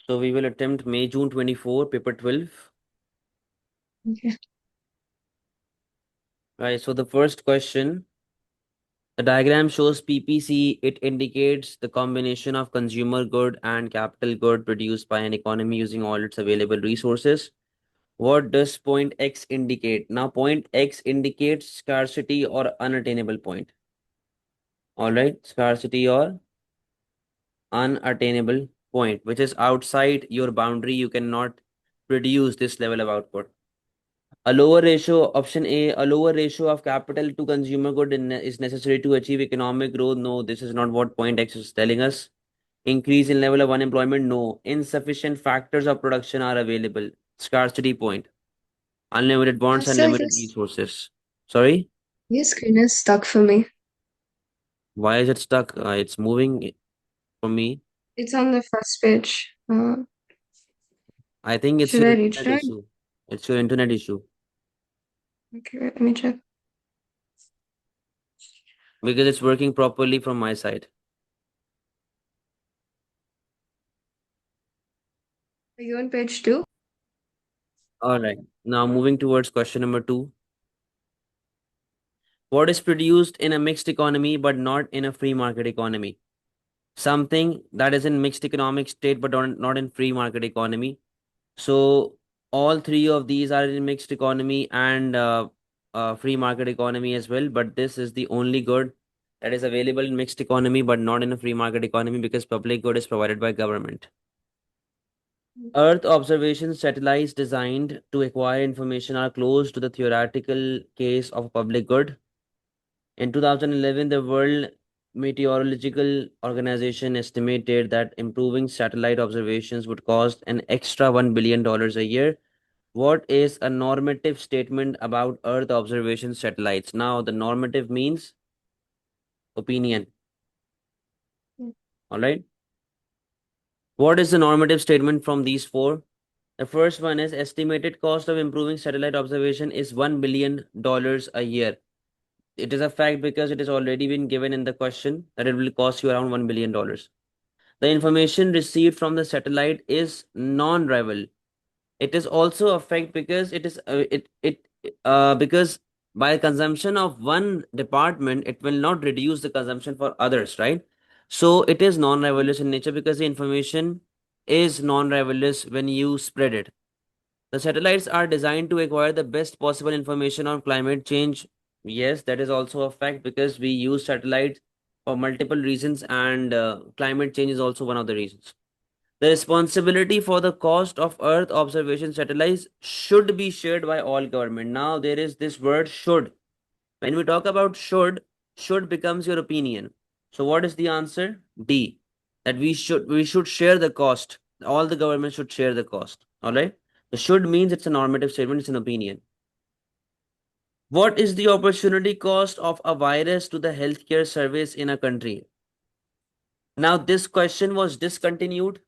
So we will attempt May, June 24, paper 12. Okay. Right. So the first question, the diagram shows PPC. It indicates the combination of consumer good and capital good produced by an economy using all its available resources. What does point X indicate? Now, point X indicates scarcity or unattainable point. All right. Scarcity or unattainable point, which is outside your boundary. You cannot produce this level of output. A lower ratio, option A, a lower ratio of capital to consumer good is necessary to achieve economic growth. No, this is not what point X is telling us. Increase in level of unemployment. No. Insufficient factors of production are available. Scarcity point. Unlimited bonds, Sir, unlimited resources. Sorry? your screen is stuck for me. Why is it stuck? It's moving for me. It's on the first page. I think it's Should your I internet retry? issue. It's your internet issue. Okay, wait, let me check. Because it's working properly from my side. Are you on page 2? All right. Now moving towards question number 2. What is produced in a mixed economy but not in a free market economy? Something that is in mixed economic state but not in free market economy. So all three of these are in mixed economy and free market economy as well. But this is the only good that is available in mixed economy but not in a free market economy because public good is provided by government. Earth observation satellites designed to acquire information are close to the theoretical case of public good. In 2011, the World Meteorological Organization estimated that improving satellite observations would cost an extra $1 billion a year. What is a normative statement about Earth observation satellites? Now, the normative means opinion. All right. What is the normative statement from these four? The first one is estimated cost of improving satellite observation is $1 billion a year. It is a fact because it has already been given in the question that it will cost you around $1 billion. The information received from the satellite is non-rival. It is also a fact because it is because by consumption of one department, it will not reduce the consumption for others, right? So it is non-rivalrous in nature because the information is non-rivalrous when you spread it. The satellites are designed to acquire the best possible information on climate change. Yes, that is also a fact because we use satellites for multiple reasons, and climate change is also one of the reasons. The responsibility for the cost of Earth observation satellites should be shared by all government. Now there is this word should. When we talk about should becomes your opinion. So what is the answer? D. That we should share the cost. All the government should share the cost. All right. The should means it's a normative statement. It's an opinion. What is the opportunity cost of a virus to the healthcare service in a country? Now this question was discontinued.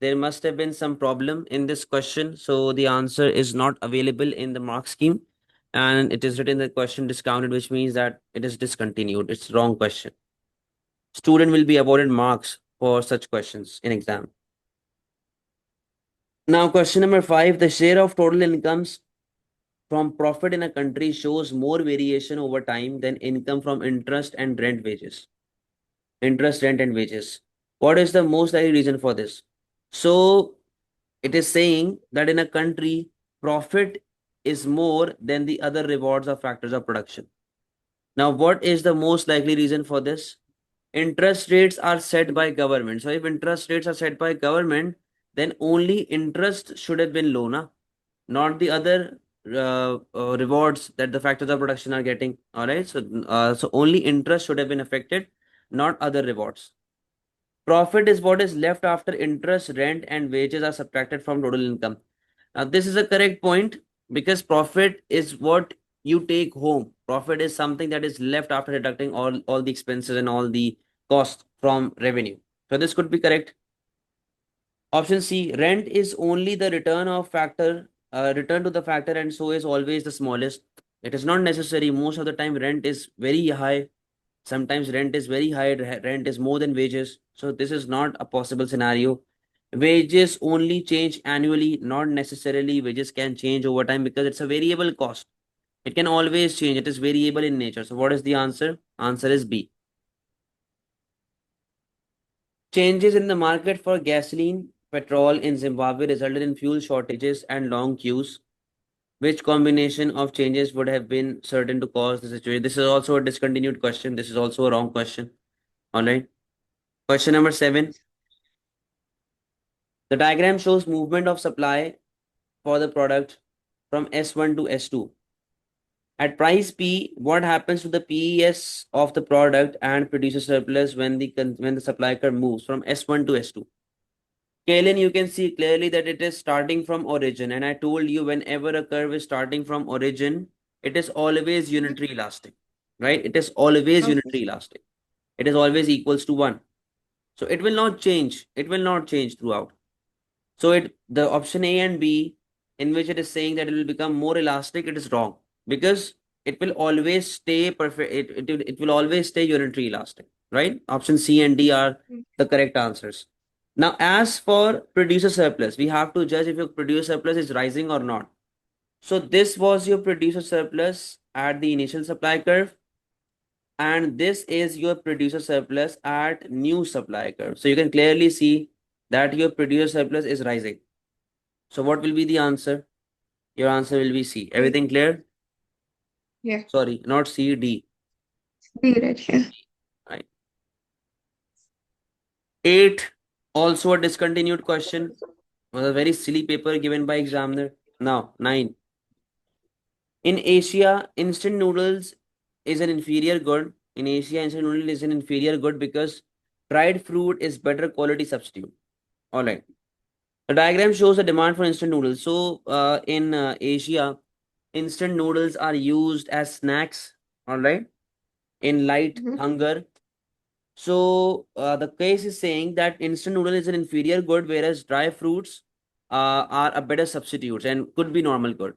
There must have been some problem in this question. So the answer is not available in the mark scheme. And it is written the question discounted, which means that it is discontinued. It's wrong question. Student will be awarded marks for such questions in exam. Now, question number 5, the share of total incomes from profit in a country shows more variation over time than income from interest and rent wages. Interest, rent, and wages. What is the most likely reason for this? So it is saying that in a country, profit is more than the other rewards or factors of production. Now, what is the most likely reason for this? Interest rates are set by government. So if interest rates are set by government, then only interest should have been low, na? Not the other rewards that the factors of production are getting. All right. So only interest should have been affected, not other rewards. Profit is what is left after interest, rent, and wages are subtracted from total income. Now, this is a correct point because profit is what you take home. Profit is something that is left after deducting all the expenses and all the costs from revenue. So this could be correct. Option C, rent is only the return to the factor, and so is always the smallest. It is not necessary. Most of the time, rent is very high. Sometimes rent is very high. Rent is more than wages. So this is not a possible scenario. Wages only change annually, not necessarily wages can change over time because it's a variable cost. It can always change. It is variable in nature. So what is the answer? Answer is B. Changes in the market for gasoline, petrol in Zimbabwe resulted in fuel shortages and long queues. Which combination of changes would have been certain to cause the situation? This is also a discontinued question. This is also a wrong question. All right. Question number 7. The diagram shows movement of supply for the product from S1 to S2. At price P, what happens to the PES of the product and producer surplus when the supply curve moves from S1 to S2? Kalen, you can see clearly that it is starting from origin, and I told you whenever a curve is starting from origin, it is always unitary elastic, right? It is always Okay. unitary elastic. It is always equals to 1. So it will not change. It will not change throughout. So the option A and B, in which it is saying that it will become more elastic, it is wrong because it will always stay perfect. It will always stay unitary elastic, right? Option C and D are the correct answers. Now, as for producer surplus, we have to judge if your producer surplus is rising or not. So this was your producer surplus at the initial supply curve, and this is your producer surplus at new supply curve. So you can clearly see that your producer surplus is rising. So what will be the answer? Your answer will be C. B. Everything clear? Yeah. Sorry, not C, D. B right, yeah. Right. 8, also a discontinued question. Was a very silly paper given by examiner. Now, 9. In Asia, instant noodles is an inferior good. In Asia, instant noodle is an inferior good because dried fruit is better quality substitute. All right. The diagram shows the demand for instant noodles. So, in Asia, instant noodles are used as snacks. All right. In light Mm-hmm. hunger. So, the case is saying that instant noodle is an inferior good, whereas dry fruits are a better substitute and could be normal good.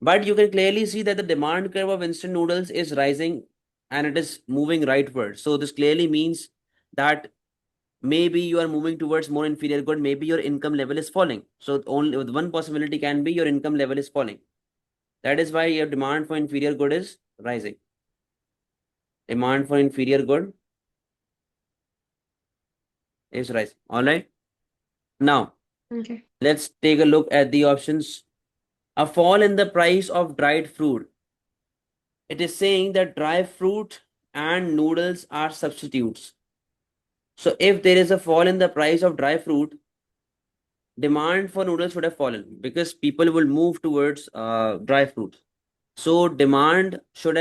But you can clearly see that the demand curve of instant noodles is rising and it is moving rightward. So this clearly means that maybe you are moving towards more inferior good, maybe your income level is falling. So only with one possibility can be your income level is falling. That is why your demand for inferior good is rising. Demand for inferior good is rising. All right. Now Okay. let's take a look at the options. A fall in the price of dried fruit. It is saying that dry fruit and noodles are substitutes. So if there is a fall in the price of dry fruit, demand for noodles should have fallen because people will move towards dry fruit. So demand should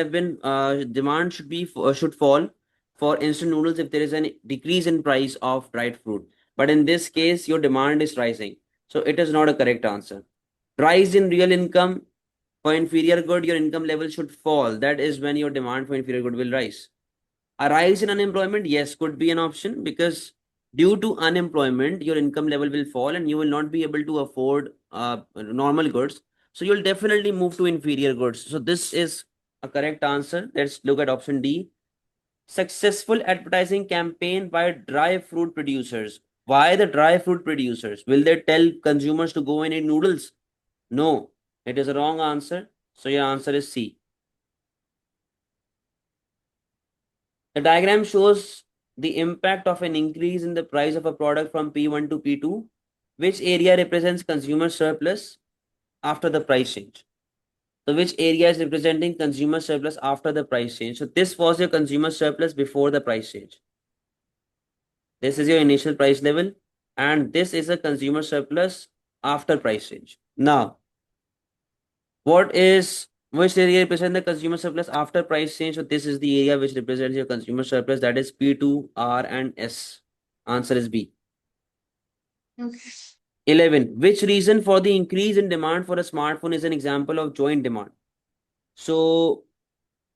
fall for instant noodles if there is a decrease in price of dried fruit. But in this case, your demand is rising. So it is not a correct answer. Rise in real income for inferior good, your income level should fall. That is when your demand for inferior good will rise. A rise in unemployment, yes, could be an option because due to unemployment, your income level will fall and you will not be able to afford normal goods. So you'll definitely move to inferior goods. So this is a correct answer. Let's look at option D. Successful advertising campaign by dry fruit producers. Why the dry fruit producers? Will they tell consumers to go and eat noodles? No, it is a wrong answer. So your answer is C. The diagram shows the impact of an increase in the price of a product from P1 to P2. Which area represents consumer surplus after the price change? So which area is representing consumer surplus after the price change? So this was your consumer surplus before the price change. This is your initial price level and this is a consumer surplus after price change. Now, which area represents the consumer surplus after price change? So this is the area which represents your consumer surplus, that is P2, R, and S. Answer is B. Okay. 11. Which reason for the increase in demand for a smartphone is an example of joint demand? So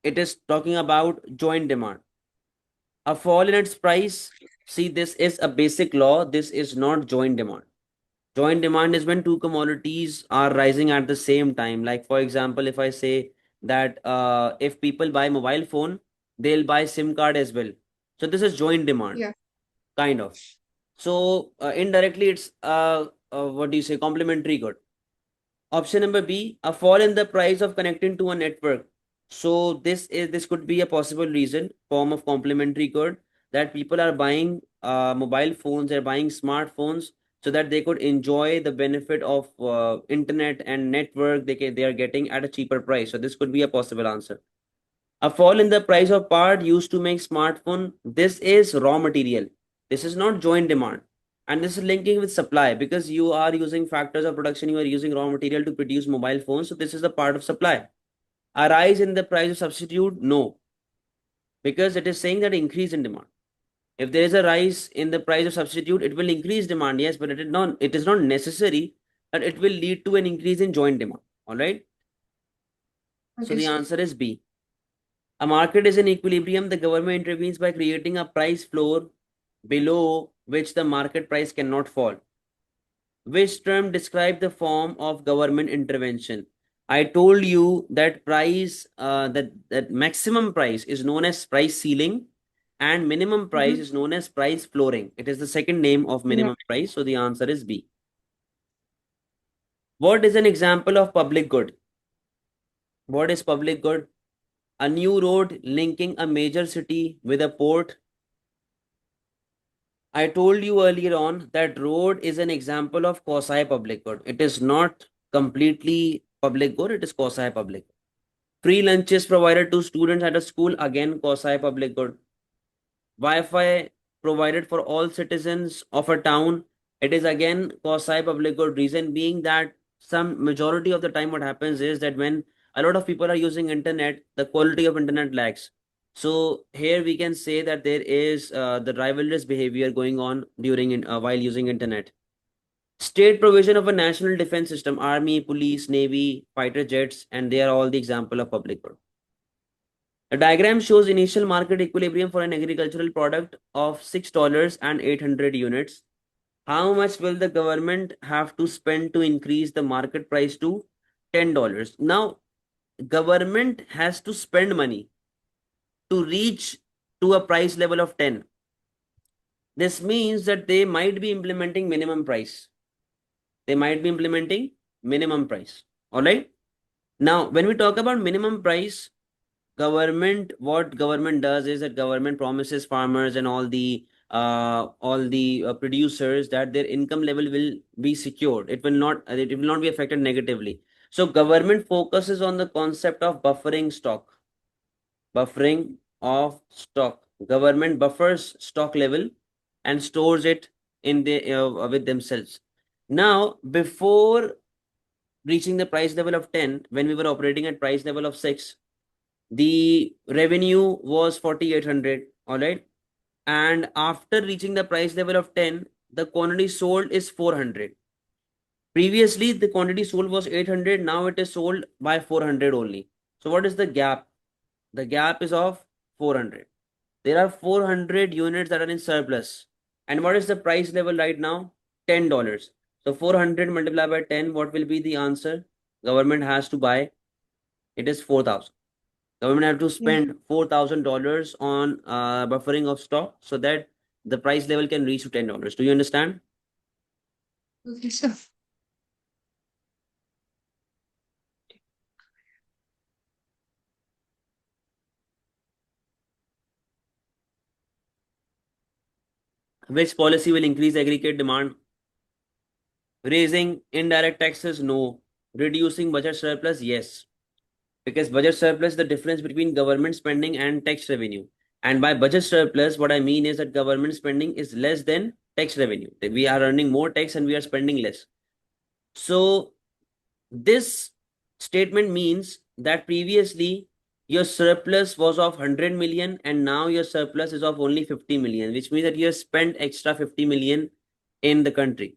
it is talking about joint demand. A fall in its price. See, this is a basic law. This is not joint demand. Joint demand is when two commodities are rising at the same time. Like for example, if I say that if people buy mobile phone, they'll buy SIM card as well. So this is joint demand, Yeah. kind of. So indirectly, it's what do you say, complementary good. Option number B, a fall in the price of connecting to a network. So this could be a possible reason, form of complementary good, that people are buying mobile phones, they're buying smartphones so that they could enjoy the benefit of internet and network they are getting at a cheaper price. So this could be a possible answer. A fall in the price of part used to make smartphone. This is raw material. This is not joint demand. And this is linking with supply because you are using factors of production. You are using raw material to produce mobile phones. So this is the part of supply. A rise in the price of substitute? No, because it is saying that increase in demand. If there is a rise in the price of substitute, it will increase demand. Yes, but it is not necessary that it will lead to an increase in joint demand. All right. So Okay, the sir. answer is B. A market is in equilibrium. The government intervenes by creating a price floor below which the market price cannot fall. Which term describe the form of government intervention? I told you that that maximum price is known as price ceiling, and minimum price Mm-hmm. is known as price flooring. It is the second name of Yeah. minimum price. So the answer is B. What is an example of public good? What is public good? A new road linking a major city with a port. I told you earlier on that road is an example of quasi public good. It is not completely public good, it is quasi public. Free lunches provided to students at a school, again quasi public good. Wi-Fi provided for all citizens of a town, it is again quasi public good. Reason being that some majority of the time what happens is that when a lot of people are using internet, the quality of internet lags. So here we can say that there is the rivalrous behavior going on while using internet. State provision of a national defense system, army, police, navy, fighter jets, and they are all the example of public good. The diagram shows initial market equilibrium for an agricultural product of $6 and 800 units. How much will the government have to spend to increase the market price to $10? Now, government has to spend money to reach to a price level of 10. This means that they might be implementing minimum price. They might be implementing minimum price. All right. Now, when we talk about minimum price, what government does is that government promises farmers and all the producers that their income level will be secured. It will not be affected negatively. So government focuses on the concept of buffering of stock. Government buffers stock level and stores it in the with themselves. Now, before reaching the price level of 10, when we were operating at price level of 6, the revenue was 4800. All right. And after reaching the price level of 10, the quantity sold is 400. Previously the quantity sold was 800, now it is sold by 400 only. So what is the gap? The gap is of 400. There are 400 units that are in surplus. And what is the price level right now? $10. So 400 multiplied by 10, what will be the answer? Government has to buy, it is 4,000. Government have to Yeah. spend $4,000 on buffering of stock so that the price level can reach to $10. Do you understand? Okay, sir. Which policy will increase aggregate demand? Raising indirect taxes? No. Reducing budget surplus? Yes. Because budget surplus is the difference between government spending and tax revenue. And by budget surplus, what I mean is that government spending is less than tax revenue. We are earning more tax and we are spending less. So this statement means that previously your surplus was of 100 million and now your surplus is of only 50 million, which means that you have spent extra 50 million in the country.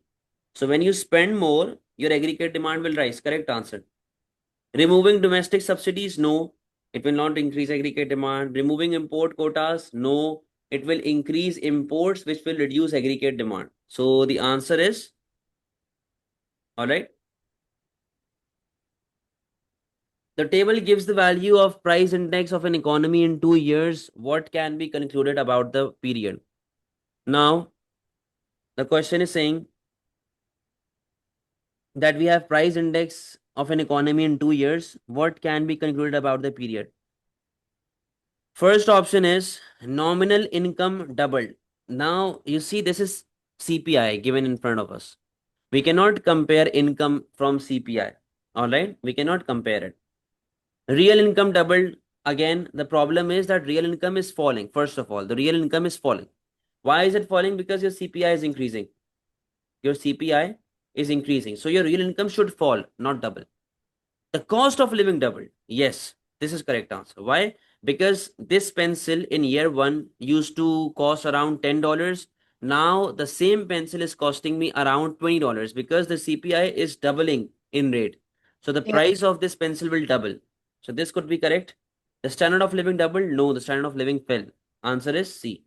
So when you spend more, your aggregate demand will rise. Correct answer. Removing domestic subsidies? No, it will not increase aggregate demand. Removing import quotas? No, it will increase imports, which will reduce aggregate demand. So the answer is, all right. The table gives the value of price index of an economy in 2 years. What can be concluded about the period? Now, The question is saying that we have price index of an economy in 2 years. What can be concluded about the period? First option is nominal income doubled. Now you see this is CPI given in front of us. We cannot compare income from CPI. All right, we cannot compare it. Real income doubled. Again, the problem is that real income is falling. First of all, the real income is falling. Why is it falling? Because your CPI is increasing. Your CPI is increasing. So your real income should fall, not double. The cost of living doubled. Yes, this is correct answer. Why? Because this pencil in year one used to cost around $10. Now the same pencil is costing me around $20 because the CPI is doubling in rate. So the Yeah. price of this pencil will double. So this could be correct. The standard of living doubled? No, the standard of living fell. Answer is C.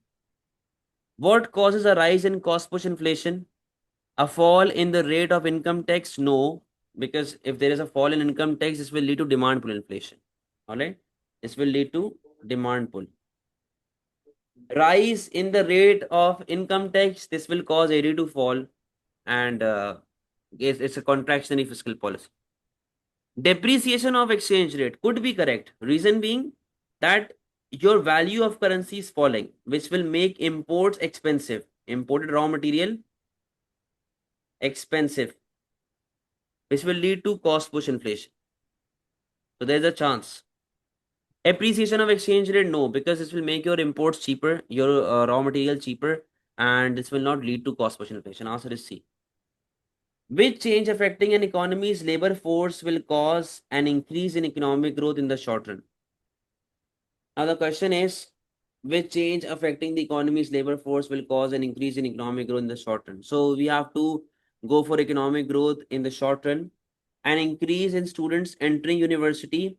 What causes a rise in cost push inflation? A fall in the rate of income tax? No, because if there is a fall in income tax, this will lead to demand pull inflation. All right, this will lead to demand pull. Rise in the rate of income tax, this will cause AD to fall, and it's a contractionary fiscal policy. Depreciation of exchange rate could be correct. Reason being that your value of currency is falling, which will make imports expensive. Imported raw material expensive, which will lead to cost push inflation. So there's a chance. Appreciation of exchange rate, no, because this will make your imports cheaper, your raw material cheaper, and this will not lead to cost push inflation. Answer is C. Which change affecting an economy's labor force will cause an increase in economic growth in the short run? Now the question is, which change affecting the economy's labor force will cause an increase in economic growth in the short run? So we have to go for economic growth in the short run. An increase in students entering university,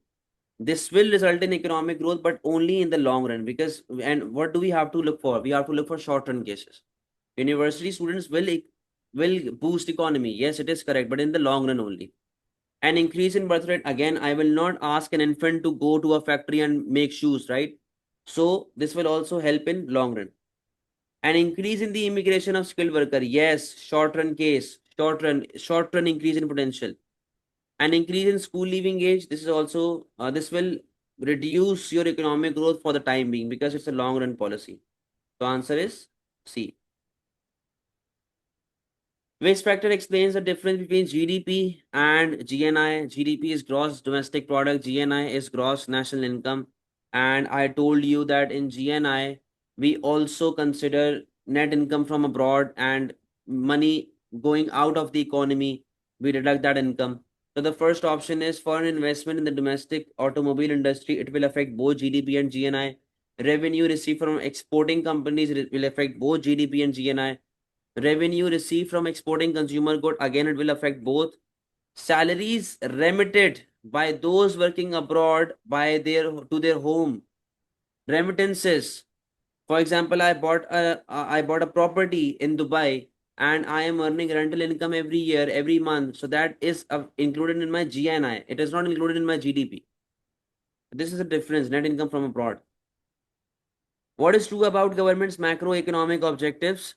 this will result in economic growth, but only in the long run. Because, and what do we have to look for? We have to look for short run cases. University students will boost economy. Yes, it is correct, but in the long run only. An increase in birth rate, again, I will not ask an infant to go to a factory and make shoes, right? So this will also help in long run. An increase in the immigration of skilled worker, yes, short run case, short run increase in potential. An increase in school leaving age, this is also this will reduce your economic growth for the time being because it's a long run policy. So answer is C. Which factor explains the difference between GDP and GNI? GDP is gross domestic product, GNI is gross national income. And I told you that in GNI, we also consider net income from abroad and money going out of the economy. We deduct that income. So the first option is foreign investment in the domestic automobile industry. It will affect both GDP and GNI. Revenue received from exporting companies will affect both GDP and GNI. Revenue received from exporting consumer good, again it will affect both. Salaries remitted by those working abroad by their to their home, remittances. For example, I bought a property in Dubai and I am earning rental income every year, every month, so that is included in my GNI. It is not included in my GDP. This is a difference, net income from abroad. What is true about government's macroeconomic objectives?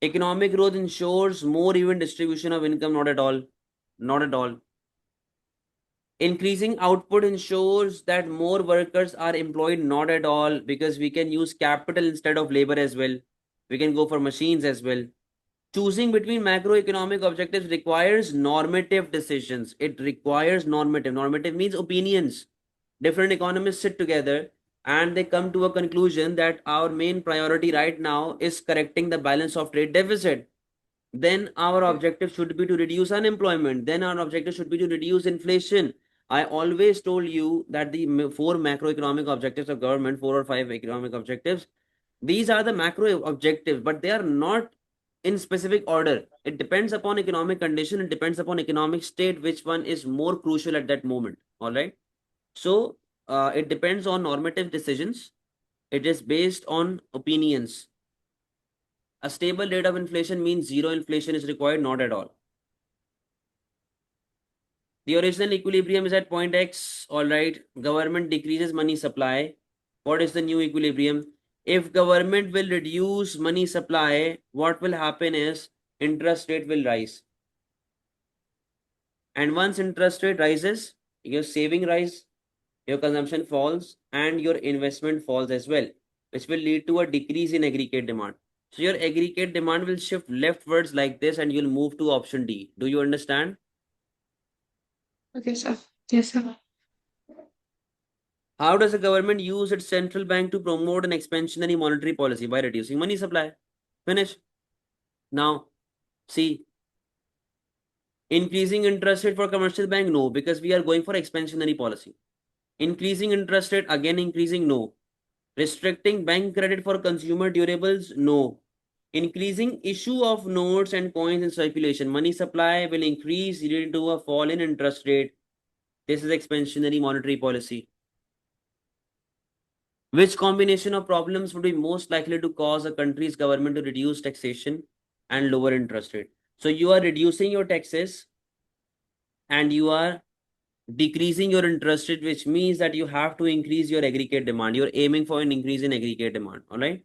Economic growth ensures more even distribution of income, not at all. Not at all. Increasing output ensures that more workers are employed, not at all, because we can use capital instead of labor as well. We can go for machines as well. Choosing between macroeconomic objectives requires normative decisions. It requires normative. Normative means opinions. Different economists sit together and they come to a conclusion that our main priority right now is correcting the balance of trade deficit. Then our objective should be to reduce unemployment. Then our objective should be to reduce inflation. I always told you that the four macroeconomic objectives of government, four or five economic objectives, these are the macro objectives, but they are not in specific order. It depends upon economic condition. It depends upon economic state, which one is more crucial at that moment. All right. So it depends on normative decisions. It is based on opinions. A stable rate of inflation means zero inflation is required, not at all. The original equilibrium is at point X. All right. Government decreases money supply. What is the new equilibrium? If government will reduce money supply, what will happen is interest rate will rise. And once interest rate rises, your saving rise, your consumption falls, and your investment falls as well, which will lead to a decrease in aggregate demand. So your aggregate demand will shift leftwards like this, and you'll move to option D. Do you understand? Okay, sir. Yes, sir. How does the government use its central bank to promote an expansionary monetary policy? By reducing money supply. Finish. Now, see, increasing interest rate for commercial bank? No, because we are going for expansionary policy. Increasing interest rate, again increasing? No. Restricting bank credit for consumer durables? No. Increasing issue of notes and coins in circulation. Money supply will increase leading to a fall in interest rate. This is expansionary monetary policy. Which combination of problems would be most likely to cause a country's government to reduce taxation and lower interest rate? So you are reducing your taxes and you are decreasing your interest rate, which means that you have to increase your aggregate demand. You're aiming for an increase in aggregate demand. All right.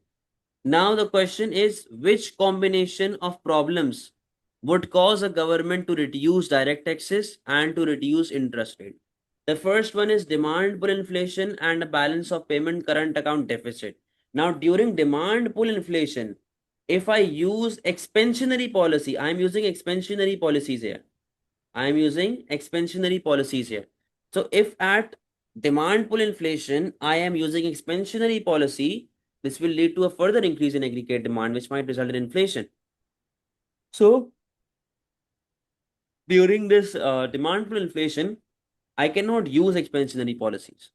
Now the question is, which combination of problems would cause a government to reduce direct taxes and to reduce interest rate? The first one is demand pull inflation and a balance of payment current account deficit. Now during demand pull inflation, if I use expansionary policy, I'm using expansionary policies here. I'm using expansionary policies here. So if at demand pull inflation, I am using expansionary policy, this will lead to a further increase in aggregate demand, which might result in inflation. So during this demand pull inflation, I cannot use expansionary policies.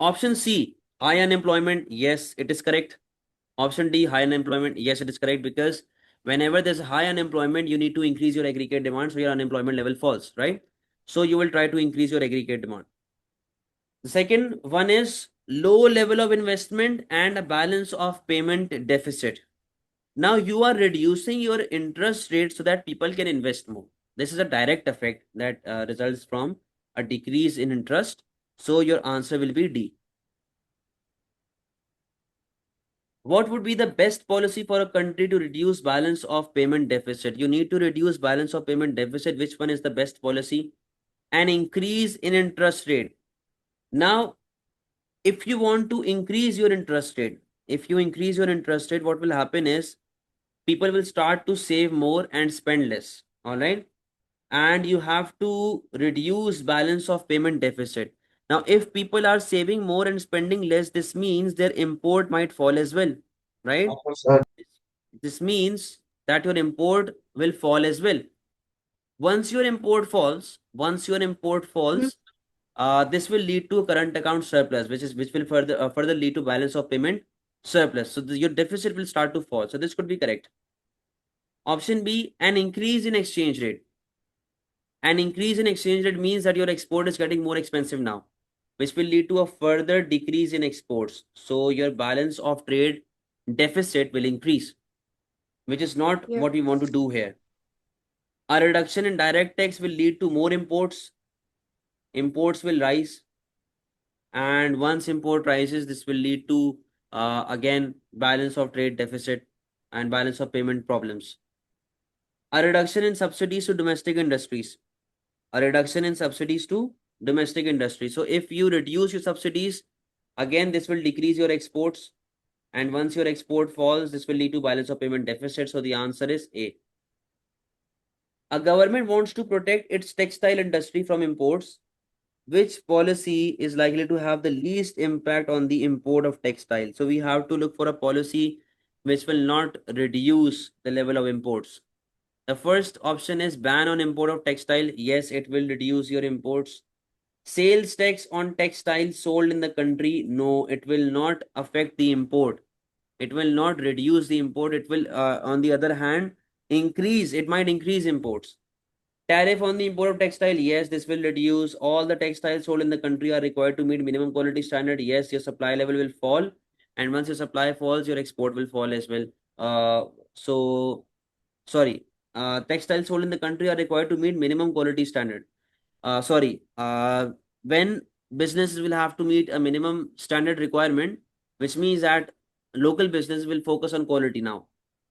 Option C, high unemployment. Yes, it is correct. Option D, high unemployment. Yes, it is correct, because whenever there's high unemployment, you need to increase your aggregate demand, so your unemployment level falls, right? So you will try to increase your aggregate demand. The second one is low level of investment and a balance of payment deficit. Now you are reducing your interest rate so that people can invest more. This is a direct effect that results from a decrease in interest. So your answer will be D. What would be the best policy for a country to reduce balance of payment deficit? You need to reduce balance of payment deficit. Which one is the best policy? An increase in interest rate. Now, if you want to increase your interest rate, if you increase your interest rate, what will happen is people will start to save more and spend less. All right. And you have to reduce balance of payment deficit. Now, if people are saving more and spending less, this means their import might fall as well, right? This means that your import will fall as well. Once your import Mhm. falls, this will lead to a current account surplus, which will further lead to balance of payment surplus. So your deficit will start to fall. So this could be correct. Option B, an increase in exchange rate. An increase in exchange rate means that your export is getting more expensive now, which will lead to a further decrease in exports. So your balance of trade deficit will increase, which is not Yeah. what we want to do here. A reduction in direct tax will lead to more imports. Imports will rise. And once import rises, this will lead to, again, balance of trade deficit and balance of payment problems. A reduction in subsidies to domestic industries. A reduction in subsidies to domestic industry. So if you reduce your subsidies, again, this will decrease your exports. And once your export falls, this will lead to balance of payment deficit. So the answer is A. A government wants to protect its textile industry from imports. Which policy is likely to have the least impact on the import of textile? So we have to look for a policy which will not reduce the level of imports. The first option is ban on import of textile. Yes, it will reduce your imports. Sales tax on textiles sold in the country. No, it will not affect the import. It will not reduce the import. It will, on the other hand, increase. It might increase imports. Tariff on the import of textile. Yes, this will reduce. All the textiles sold in the country are required to meet minimum quality standard. Yes, your supply level will fall. And once your supply falls, your export will fall as well. So, sorry. Textiles sold in the country are required to meet minimum quality standard. Sorry. When businesses will have to meet a minimum standard requirement, which means that local business will focus on quality now.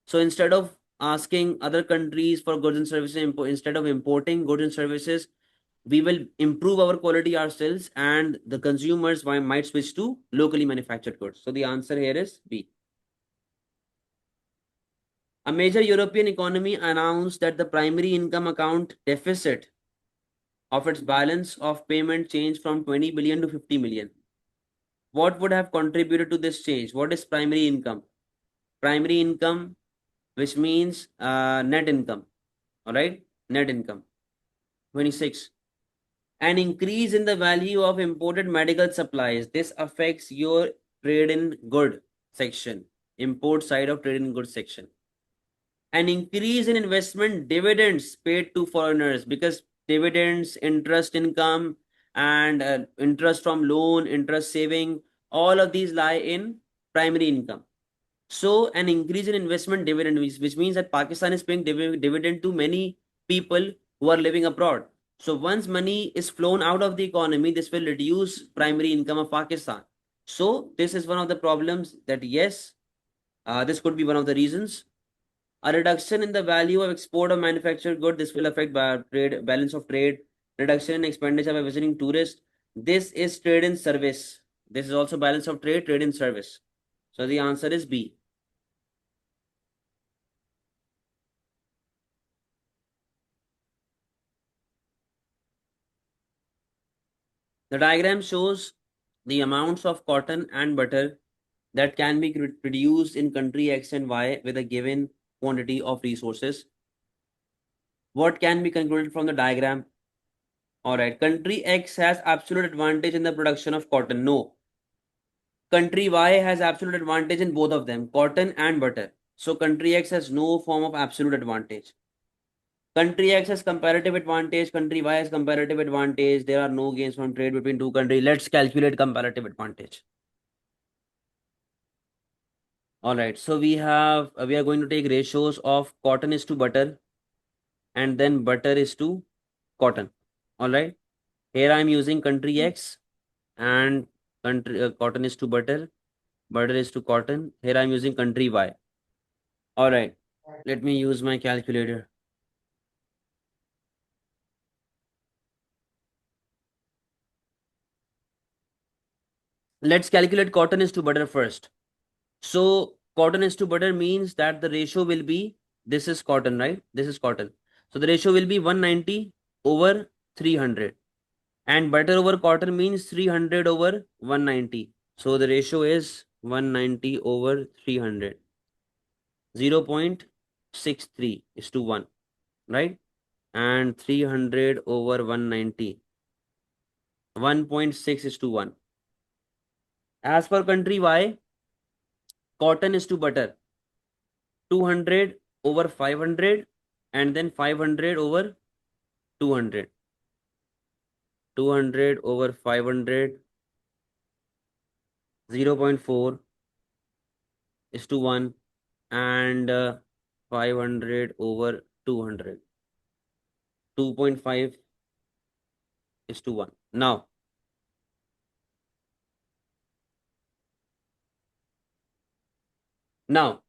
So instead of asking other countries for goods and services, instead of importing goods and services, we will improve our quality ourselves, and the consumers might switch to locally manufactured goods. So the answer here is B. A major European economy announced that the primary income account deficit of its balance of payment changed from 20 billion to 50 million. What would have contributed to this change? What is primary income? Primary income, which means net income. All right, net income. 26. An increase in the value of imported medical supplies. This affects your trade in good section, import side of trade in good section. An increase in investment dividends paid to foreigners, because dividends, interest income, and interest from loan, interest saving, all of these lie in primary income. So an increase in investment dividend, which means that Pakistan is paying dividend to many people who are living abroad. So once money is flown out of the economy, this will reduce primary income of Pakistan. So this is one of the problems that, yes, this could be one of the reasons. A reduction in the value of export of manufactured goods, this will affect trade, balance of trade. Reduction in expenditure by visiting tourists. This is trade in service. This is also balance of trade, trade in service. So the answer is B. The diagram shows the amounts of cotton and butter that can be produced in country X and Y with a given quantity of resources. What can be concluded from the diagram? All right, country X has absolute advantage in the production of cotton. No. Country Y has absolute advantage in both of them, cotton and butter. So country X has no form of absolute advantage. Country X has comparative advantage, country Y has comparative advantage. There are no gains from trade between two countries. Let's calculate comparative advantage. All right, so we are going to take ratios of cotton is to butter and then butter is to cotton. All right, here I'm using country X and country cotton is to butter, butter is to cotton. Here I'm using country Y. All right, let me use my calculator. Let's calculate cotton is to butter first. So cotton is to butter means that the ratio will be, this is cotton, right? This is cotton. So the ratio will be 190 over 300. And butter over cotton means 300 over 190. So the ratio is 190 over 300. 0.63 is to 1, right? And 300 over 190. 1.6 is to 1. As per country Y, cotton is to butter. 200 over 500 and then 500 over 200. 200 over 500. 0.4 is to 1 and 500 over 200. 2.5 is to 1. Now,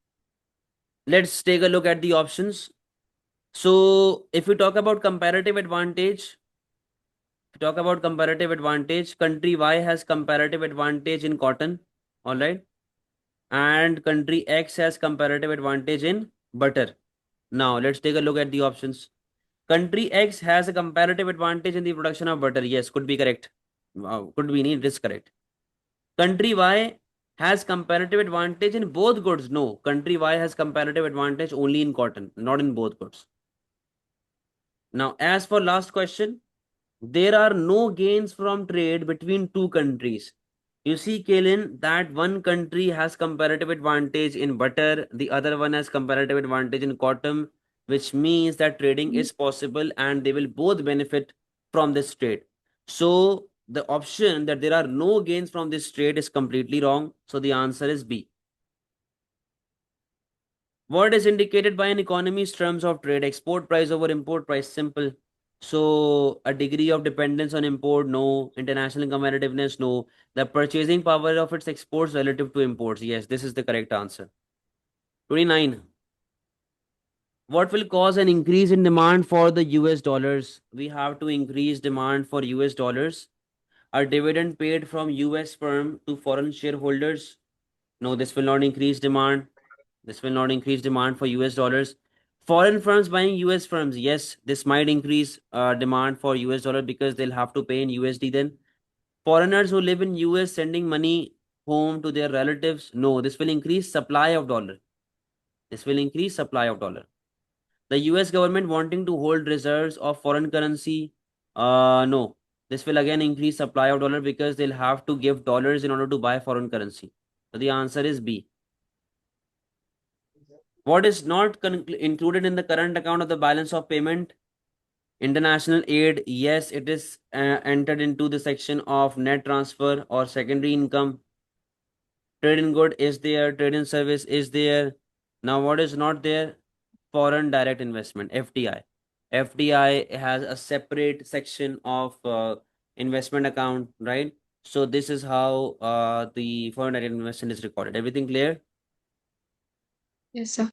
let's take a look at the options. So, if we talk about comparative advantage, country Y has comparative advantage in cotton, all right, and country X has comparative advantage in butter. Now, let's take a look at the options. Country X has a comparative advantage in the production of butter. Yes, could be correct. Wow, could be need, it is correct. Country Y has comparative advantage in both goods. No, country Y has comparative advantage only in cotton, not in both goods. Now, as for last question, there are no gains from trade between two countries. You see, Kaylin, that one country has comparative advantage in butter, the other one has comparative advantage in cotton, which means that trading is possible and they will both benefit from this trade. So the option that there are no gains from this trade is completely wrong. So the answer is B. What is indicated by an economy's terms of trade? Export price over import price. Simple. So a degree of dependence on import, no. International competitiveness, no. The purchasing power of its exports relative to imports, yes, this is the correct answer. 29. What will cause an increase in demand for the US dollars? We have to increase demand for US dollars. A dividend paid from US firm to foreign shareholders? No, this will not increase demand. This will not increase demand for US dollars. Foreign firms buying US firms, yes, this might increase demand for US dollar because they'll have to pay in USD then. Foreigners who live in US sending money home to their relatives, no, this will increase supply of dollar. This will increase supply of dollar. The US government wanting to hold reserves of foreign currency, no, this will again increase supply of dollar because they'll have to give dollars in order to buy foreign currency. So the answer is B. What is not included in the current account of the balance of payment? International aid, yes, it is entered into the section of net transfer or secondary income. Trade in good is there, trade in service is there. Now, what is not there? Foreign direct investment, FDI. FDI has a separate section of investment account, right? So this is how the foreign direct investment is recorded. Everything clear? Yes, sir.